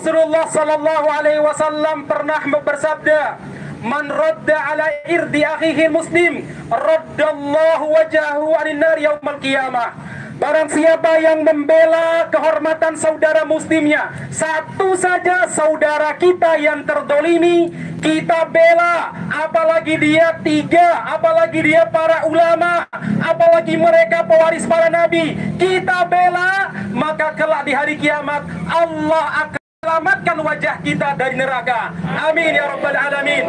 Rasulullah sallallahu alaihi wasallam pernah bersabda, "Man radda ala irdi akhihi muslim, raddallahu wajhahu 'anil nar yaumal qiyamah." Barang siapa yang membela kehormatan saudara muslimnya, satu saja saudara kita yang terdolimi, kita bela, apalagi dia tiga, apalagi dia para ulama, apalagi mereka pewaris para nabi, kita bela, maka kelak di hari kiamat Allah akan selamatkan wajah kita dari neraka. Amin ya rabbal alamin.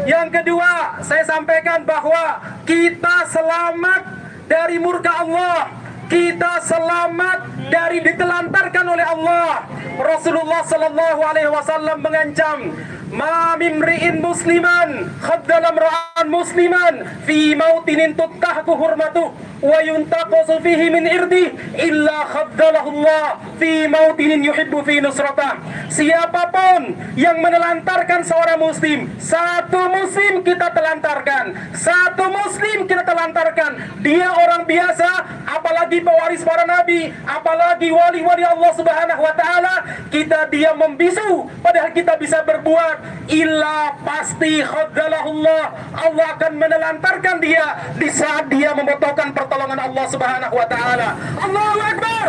Yang kedua, saya sampaikan bahwa kita selamat dari murka Allah, kita selamat dari ditelantarkan oleh Allah. Rasulullah sallallahu alaihi wasallam mengancam, "Ma mimri'in musliman khaddala imra'an musliman fi mautinin tuttahku hurmatu wa yuntaqasu fihi min irdi illa khaddalahu Allah fi mautinin yuhibbu fi nusratah." Siapapun yang menelantarkan seorang muslim, satu muslim kita telantarkan, satu muslim kita telantarkan, dia orang biasa, apalagi pewaris para nabi, apalagi wali-wali Allah subhanahu wa ta'ala, kita diam membisu padahal kita bisa berbuat, illa pasti khaddalahullah, Allah akan menelantarkan dia di saat dia membutuhkan pertolongan Allah subhanahu wa ta'ala. Allahu Akbar,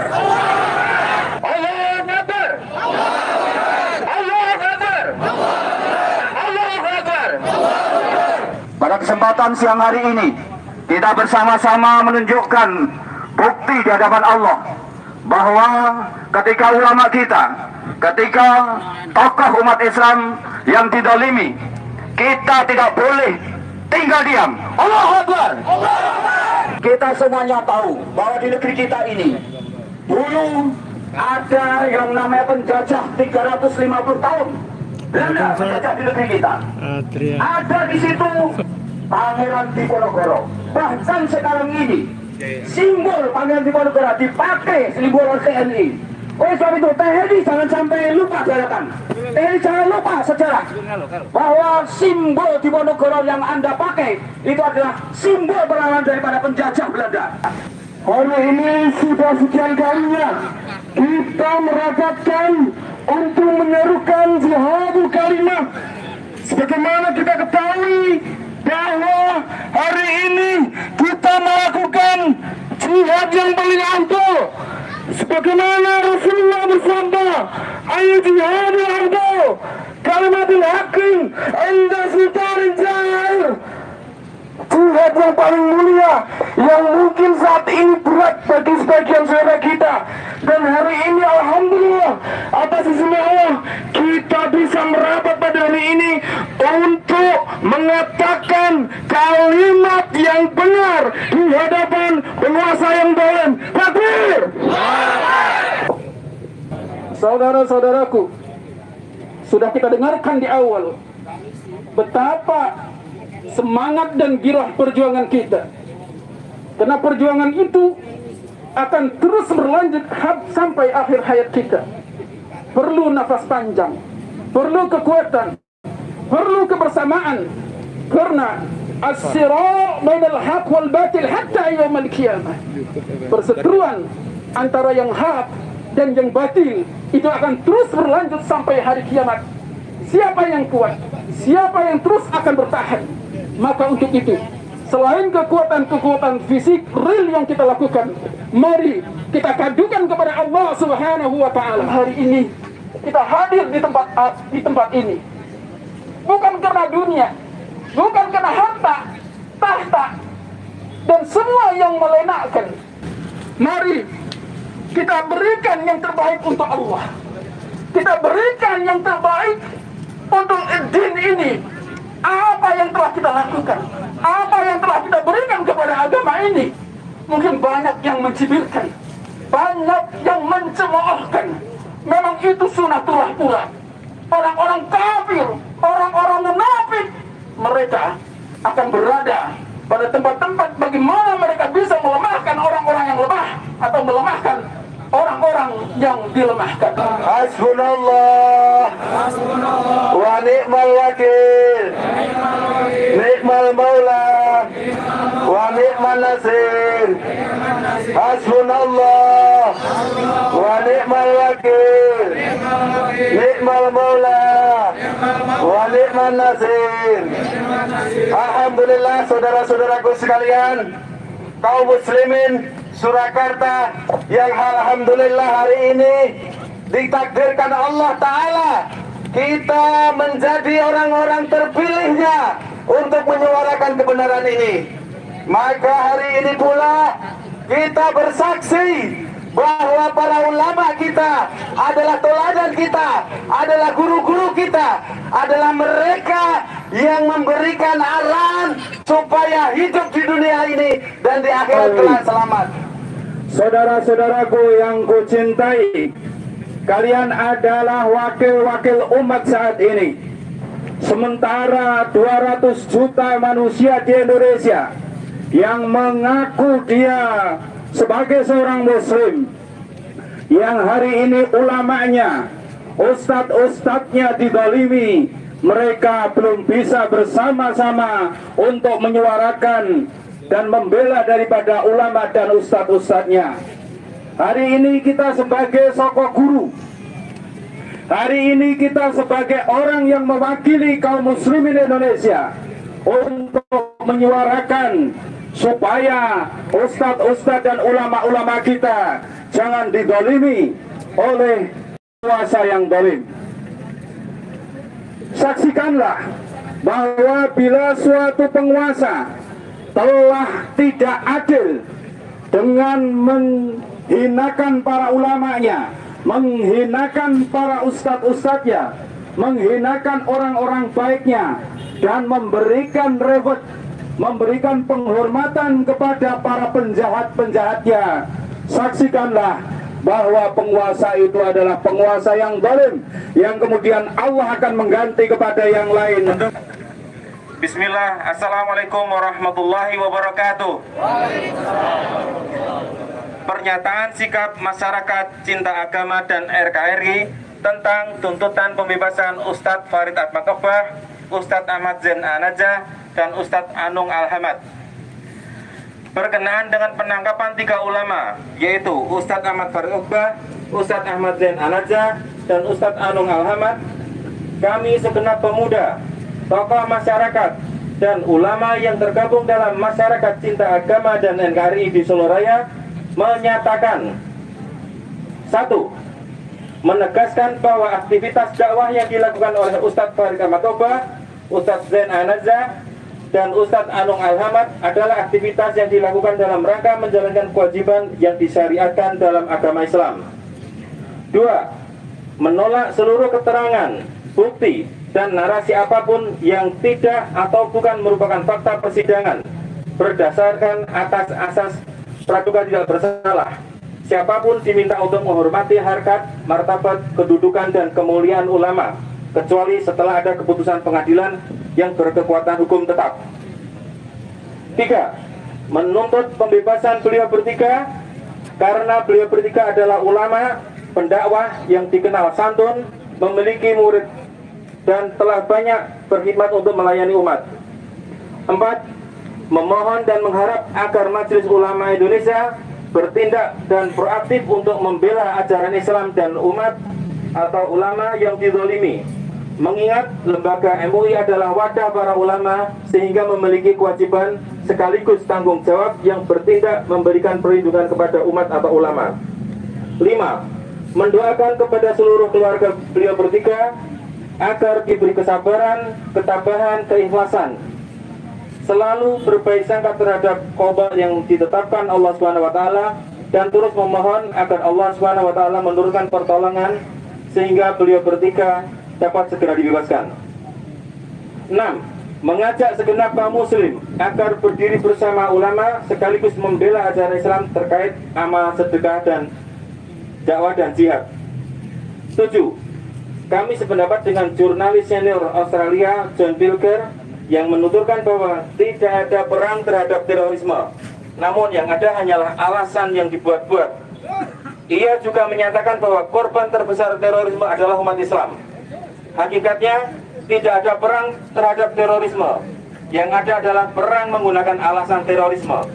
Allahu Akbar, Allahu Akbar, Allahu Akbar. Pada kesempatan siang hari ini, kita bersama-sama menunjukkan bukti di hadapan Allah bahwa ketika ulama kita, ketika tokoh umat Islam yang didolimi, kita tidak boleh tinggal diam. Allahu Akbar. Kita semuanya tahu bahwa di negeri kita ini dulu ada yang namanya penjajah 350 tahun. Belanda penjajah di negeri kita. Ada di situ Pangeran Diponegoro. Bahkan sekarang ini simbol Pangeran Diponegoro dipakai simbol TNI. Oleh sebab itu TNI jangan sampai lupa daratan. TNI jangan lupa sejarah bahwa simbol Diponegoro yang Anda pakai itu adalah simbol perlawanan daripada penjajah Belanda. Hari ini sudah sekian kalinya kita merapatkan untuk menyerukan jihadul kalimah. Sebagaimana kita ketahui bahwa hari ini kita melakukan jihad yang paling ampuh. Sebagaimana Rasulullah bersabda, "Ayu jihadul ampuh, kalimatul hakim, inda sultanin jair." Jihad yang paling mulia yang mungkin saat ini berat bagi sebagian saudara kita, dan hari ini alhamdulillah atas izin Allah kita bisa merapat pada hari ini untuk mengatakan kalimat yang benar di hadapan penguasa yang zalim. Takbir! Saudara-saudaraku, sudah kita dengarkan di awal betapa semangat dan girah perjuangan kita, karena perjuangan itu akan terus berlanjut sampai akhir hayat kita. Perlu nafas panjang, perlu kekuatan, perlu kebersamaan, karena as-sira' bainal haq wal batil hatta yaumil qiyamah. Perseteruan antara yang hak dan yang batil itu akan terus berlanjut sampai hari kiamat. Siapa yang kuat, siapa yang terus akan bertahan. Maka untuk itu, selain kekuatan-kekuatan fisik real yang kita lakukan, mari kita kadukan kepada Allah Subhanahu wa ta'ala. Hari ini kita hadir di tempat ini bukan karena dunia, bukan karena harta, tahta, dan semua yang melenakkan. Mari kita berikan yang terbaik untuk Allah. Kita berikan yang terbaik untuk din ini. Apa yang telah kita lakukan, apa yang telah kita berikan kepada agama ini, mungkin banyak yang mencibirkan, banyak yang mencemoohkan. Memang itu sunatullah pula. Orang-orang kafir, orang-orang munafik, mereka akan berada pada tempat-tempat bagaimana mereka bisa melemahkan orang-orang yang lemah atau melemahkan orang-orang yang dilemahkan. Hasbunallah wa ni'mal wakil, ni'mal maula wa ni'mal nasir. Hasbunallah wa ni'mal wakil, ni'mal maula wa ni'man nasir. Alhamdulillah saudara-saudaraku sekalian, kaum muslimin Surakarta yang alhamdulillah hari ini ditakdirkan Allah Ta'ala kita menjadi orang-orang terpilihnya untuk menyuarakan kebenaran ini. Maka hari ini pula kita bersaksi bahwa para ulama kita adalah teladan kita, adalah guru-guru kita, adalah mereka yang memberikan arahan supaya hidup di dunia ini dan di akhirat kelak selamat. Saudara-saudaraku yang kucintai, kalian adalah wakil-wakil umat saat ini. Sementara 200 juta manusia di Indonesia yang mengaku dia sebagai seorang muslim, yang hari ini ulamanya, ustadz-ustadznya didolimi, mereka belum bisa bersama-sama untuk menyuarakan dan membela daripada ulama dan ustadz-ustadznya. Hari ini kita sebagai sokok guru, hari ini kita sebagai orang yang mewakili kaum muslimin Indonesia untuk menyuarakan supaya ustadz-ustadz dan ulama-ulama kita jangan didolimi oleh penguasa yang dolim. Saksikanlah bahwa bila suatu penguasa telah tidak adil dengan menghinakan para ulamanya, menghinakan para ustadz-ustadznya, menghinakan orang-orang baiknya, dan memberikan reward, memberikan penghormatan kepada para penjahat-penjahatnya, saksikanlah bahwa penguasa itu adalah penguasa yang zalim, yang kemudian Allah akan mengganti kepada yang lain. Bismillah, Assalamualaikum warahmatullahi wabarakatuh. Pernyataan sikap masyarakat cinta agama dan RKRI tentang tuntutan pembebasan Ustadz Farid Atmakobah, Ustadz Ahmad Zain An-Najah, dan Ustadz Anung Al-Hamad. Berkenaan dengan penangkapan 3 ulama, yaitu Ustadz Ahmad Farid Atmakobah, Ustadz Ahmad Zain An-Najah, dan Ustadz Anung Al-Hamad, kami segenap pemuda, tokoh masyarakat, dan ulama yang tergabung dalam masyarakat cinta agama dan NKRI di Solo Raya menyatakan: 1. Menegaskan bahwa aktivitas dakwah yang dilakukan oleh Ustadz Farid Atmakobah, Ustadz Zain An-Najah, dan Ustadz Anung Al-Hamad adalah aktivitas yang dilakukan dalam rangka menjalankan kewajiban yang disyariatkan dalam agama Islam. 2. Menolak seluruh keterangan, bukti, dan narasi apapun yang tidak atau bukan merupakan fakta persidangan berdasarkan atas asas praduga tidak bersalah. Siapapun diminta untuk menghormati harkat, martabat, kedudukan, dan kemuliaan ulama, kecuali setelah ada keputusan pengadilan yang berkekuatan hukum tetap. 3. Menuntut pembebasan beliau bertiga karena beliau bertiga adalah ulama, pendakwah yang dikenal santun, memiliki murid, dan telah banyak berkhidmat untuk melayani umat. 4. Memohon dan mengharap agar Majelis Ulama Indonesia bertindak dan proaktif untuk membela ajaran Islam dan umat atau ulama yang dizalimi. Mengingat lembaga MUI adalah wadah para ulama sehingga memiliki kewajiban sekaligus tanggung jawab yang bertindak memberikan perlindungan kepada umat atau ulama. 5. Mendoakan kepada seluruh keluarga beliau bertiga agar diberi kesabaran, ketabahan, keikhlasan, selalu berbaik sangka terhadap qada yang ditetapkan Allah SWT, dan terus memohon agar Allah SWT menurunkan pertolongan sehingga beliau bertiga dapat segera dibebaskan. 6. Mengajak segenap kaum muslim agar berdiri bersama ulama sekaligus membela ajaran Islam terkait amal sedekah dan dakwah dan jihad. 7. Kami sependapat dengan jurnalis senior Australia John Pilger yang menuturkan bahwa tidak ada perang terhadap terorisme, namun yang ada hanyalah alasan yang dibuat-buat. Ia juga menyatakan bahwa korban terbesar terorisme adalah umat Islam. Hakikatnya tidak ada perang terhadap terorisme, yang ada adalah perang menggunakan alasan terorisme.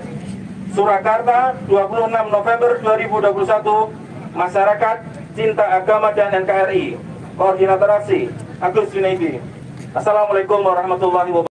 Surakarta, 26 November 2021, Masyarakat Cinta Agama dan NKRI. Koordinator Aksi Agus Junaidi. Assalamualaikum warahmatullahi wabarakatuh.